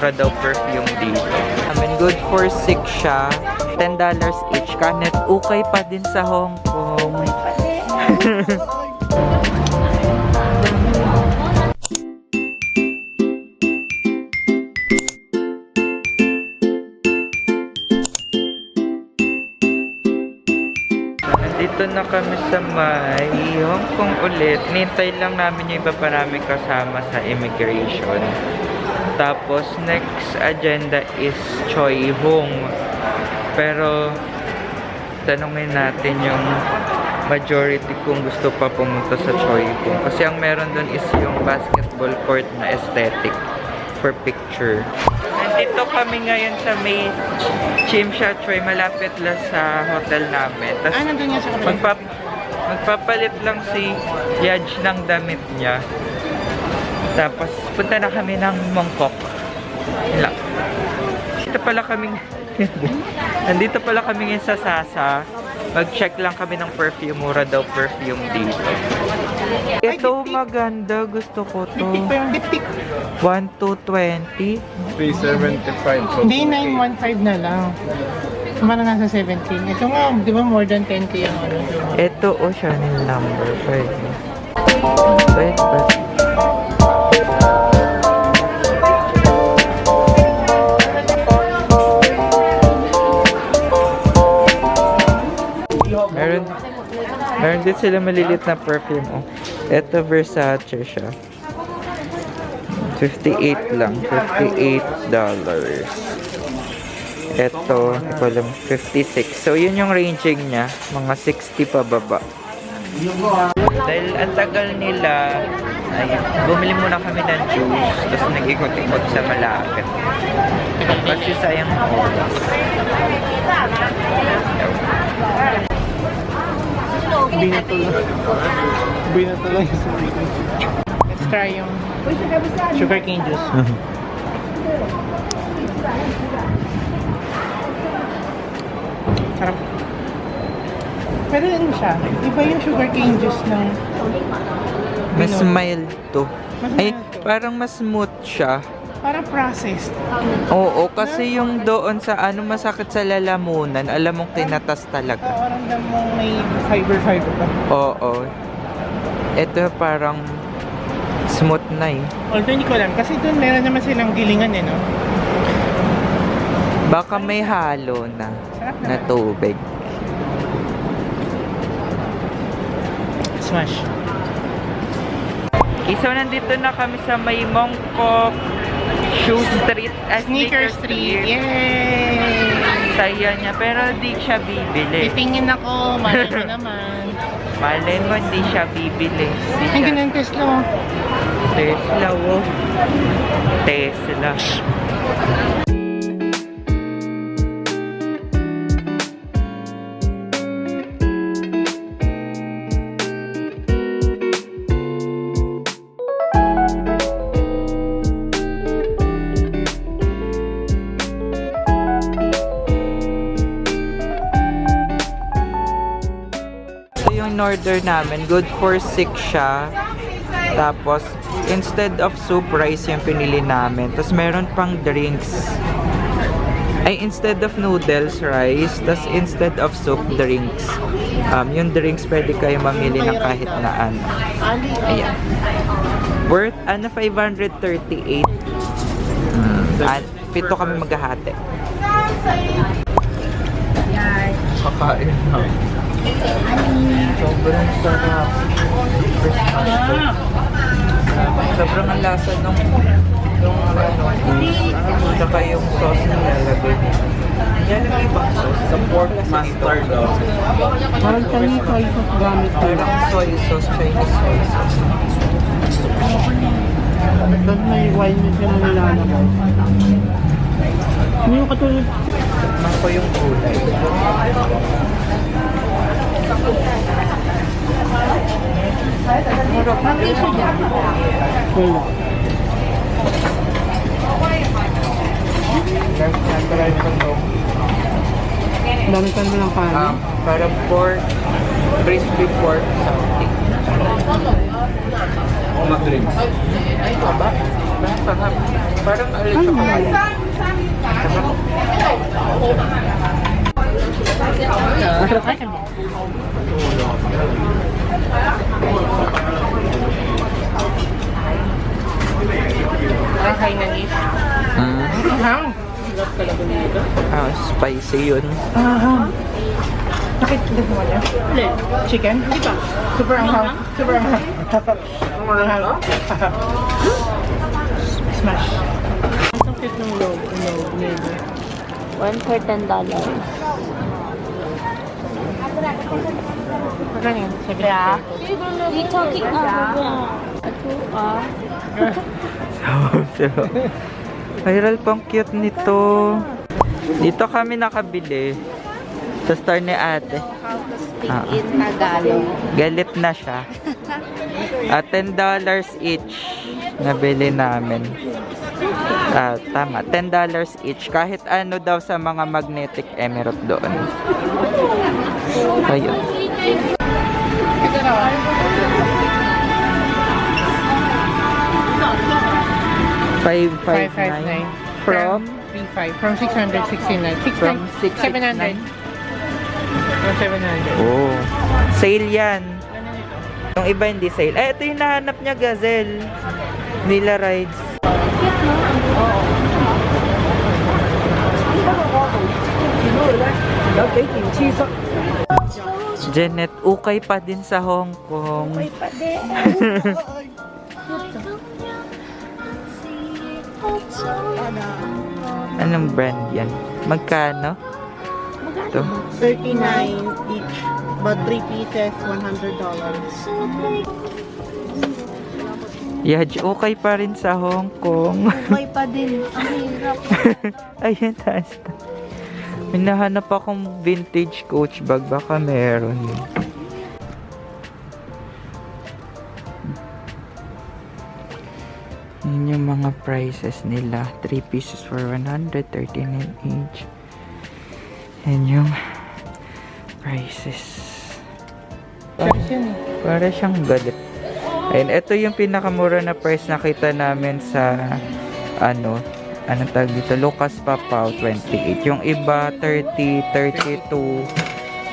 Para daw perfume dito. I mean, good for 6 siya. $10 each. Kahit okay pa din sa Hong Kong. Dito na kami sa may Hong Kong ulit. Nintay lang namin yung iba pa namin kasama sa immigration. Tapos, next agenda is Choi Hung. Pero, tanungin natin yung majority kung gusto pa pumunta sa Choi Hung. Kasi ang meron dun is yung basketball court na aesthetic for picture. Nandito kami ngayon sa may Chim Sha Tsui, malapit lang sa hotel namin. Tapos, nandun niya sa kapatid. magpapalit lang si Yaj ng damit niya. Tapos, punta na kami ng Mongkok. Lang. Nandito pala kami ngayon sa Sasa. Mag-check lang kami ng perfume. Mura daw perfume dito. Ito maganda. Gusto ko to. Diptik pa yung diptik. 1 to 20. 375. So Hindi, 915 na lang. Kumana nasa 17. Ito nga, di ba more than 10k yung ano? Ito o Chanel number 5. Wait, but... Meron din sila malilit na perfume. Oh. Ito Versace siya. 58 lang. $58. Ito, hindi ko alam, 56. So, yun yung ranging niya. Mga 60 pababa. Dahil ang tagal nila, ay, bumili muna kami ng juice. Tapos nag-ikot-ikot sa malapit. Kasi sayang oras. Binato lang yung sumitin. Let's try yung sugar cane juice. Sarap. Pero ano siya? Iba yung sugar cane juice ng Mas mild to. Mas Ay, mild to. parang mas smooth siya. Parang processed. Oo, kasi yung doon sa ano masakit sa lalamunan, alam mong kinatas talaga. Ramdam mo may fiber pa. Oo. Ito parang smooth na eh. Although hindi ko alam. Kasi doon meron naman silang gilingan no? Baka may halo na Sarap na naman. tubig. Smash. Okay, so nandito na kami sa may Mongkok Shoe Street, Sneaker Street. Yay! Saya niya, pero di siya bibili. Titingin ako. Malay mo naman. Malay mo, di siya bibili. Di Ang siya. ganun Tesla mo. Tesla, oh. Tesla. Order namin, good for 6 siya. Tapos instead of soup, rice yung pinili namin. Tapos meron pang drinks. Ay, instead of noodles, rice. Tapos instead of soup, drinks. Yung drinks pwede kayo mamili ng kahit na ano. Ayan. Worth 538. At 7 kami maghahati. Kakain na. Sobrang sarap. Sobrang ang lasa nung saka yung sauce na lalagay. Yan ang ibang sauce. Sa pork mustard daw. Parang kanito ay gamit ko. Parang soy sauce, Chinese soy sauce. Doon may wine na siya na nilalagay. Hindi yung katulad. Tikman ko yung gulay. Wala. Dami ka mo ng kanin. Parang pork, crispy pork something. Mag-drinks. Ay, aba. Sarap. Parang alis sa kamay. Parang Hainanese. Anghang. Spicy yun. Bakit gusto mo niya? Chicken? Hindi pa. Super anghang. Super anghang. Anghang. Smash. Ang cute ng logo. One for $10. Magkano yan? You talking Viral pang cute nito. Dito kami nakabili. Sa store ni ate. Speak in Tagalog. Galit na siya. At $10 each. Nabili namin. Tama. $10 each. Kahit ano daw sa mga magnetic emerald doon. Ayun. Ito na. $559 from 3.5 from 669. From 700. From 700. Oh. Sale yan. Yung iba hindi sale. Eh, ito yung nahanap niya, Gazelle. Nila Rides. Janet, ukay pa din sa Hong Kong. Uy, pade. Anong brand yan? Magkano? Ito. 39 each, but 3 pieces, $100. Yaj, okay pa rin sa Hong Kong. Okay pa din. Ang hirap. Ayun, taas na. May nahanap akong vintage Coach bag. Baka meron. Yun yung mga prices nila. 3 pieces for 139 each. Yan yung prices. Para siyang galit. Ayun, ito yung pinakamura na price nakita namin sa anong tag dito? Lucas Papaw 28. Yung iba 30, 32.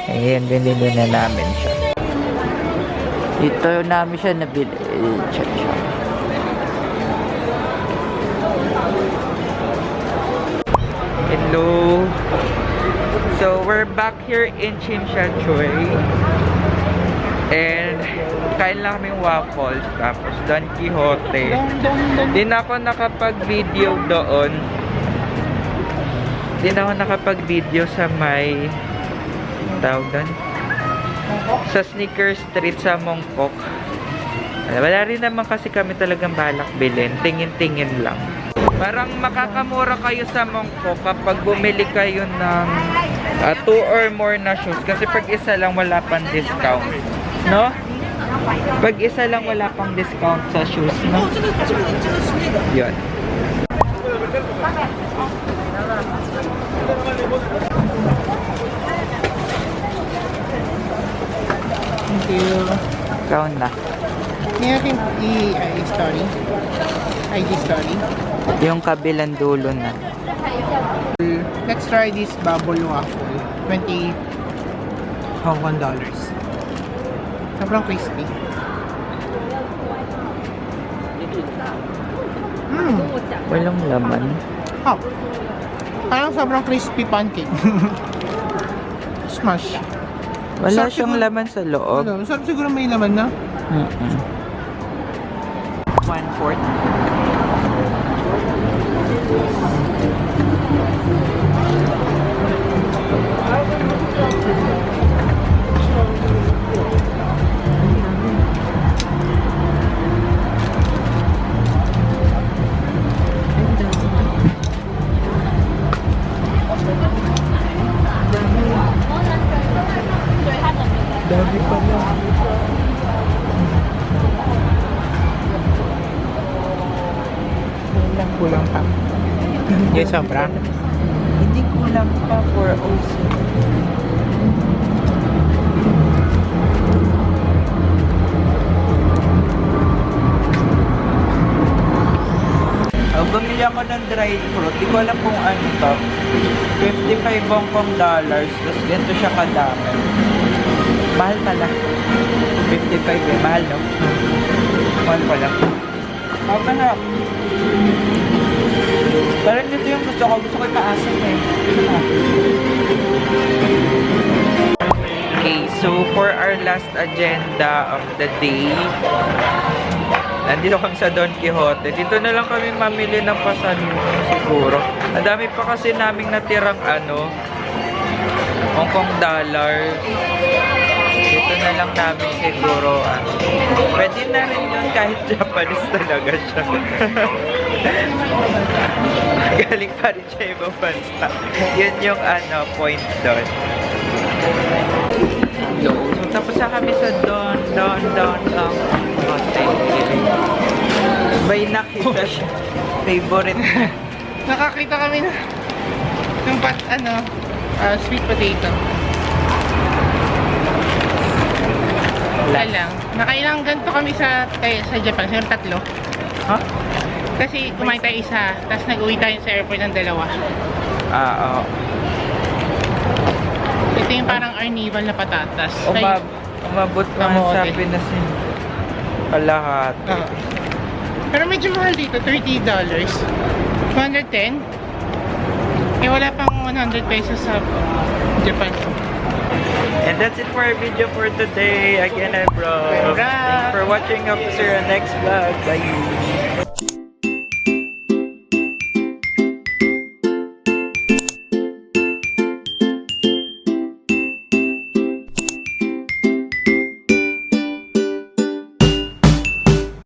Ayun, binili na namin siya. Dito namin siya nabili. Check siya. Hello. So, we're back here in Chimshanchoy. And kain lang kaming waffles. Tapos Don Quixote. Di na ako nakapag-video doon. Di na ako nakapag-video sa may tawag doon. Sa Sneaker Street sa Mongkok. Wala rin naman kasi kami talagang balak bilhin. Tingin-tingin lang. Parang makakamura kayo sa Mongkok kapag bumili kayo ng 2 or more na shoes. Kasi pag isa lang wala pang discount. No? Pag isa lang wala pang discount sa shoes, no? Yun. Thank you. Count na. Hindi natin i-story. IG story. Yung kabilang dulo na. Let's try this bubble waffle. 20 Hong Kong dollars. Sobrang crispy. Walang laman. Oh. Parang sobrang crispy pancake. Smash. Wala Sarap siyang siguro- laman sa loob. Ano, sarap siguro may laman na. 1/4. Dami pa lang. Kulang pa. Yung sobra. Hindi kulang pa for also. bumili ako ng dried fruit. Di ko alam kung ano to. 55 Hong Kong dollars. Tapos ganito siya kadami. Mahal pala. 55 eh. Mahal, no? Mahal pala. Masarap. Parang dito yung gusto ko. Gusto ko yung maasim eh. Okay, so for our last agenda of the day, nandito kami sa Don Quixote. Dito na lang kami mamili ng pasalubong siguro. Ang dami pa kasi naming natirang Hong Kong dollars. Dito na lang namin siguro pwede na rin yun kahit Japanese talaga siya. Galing pa rin siya ibang bansa. Yun yung point doon. So, tapos na kami sa Don Hotel. May nakita siya. Favorite. Nakakita kami ng sweet potato. Wala lang. Nakailang ganito kami sa Japan. Siguro 3. Ha? Kasi kumain tayo isa, tapos nag-uwi tayo sa airport ng 2. Oo. Ito yung parang arnival na patatas. Umabot pa sa Pinas yun. Kalahat. Pero medyo mahal dito, $30. 210? Eh wala pang 100 pesos sa Japan. And that's it for our video for today. Again, I'm Bro. Thanks for watching. Up to see you next vlog. Bye.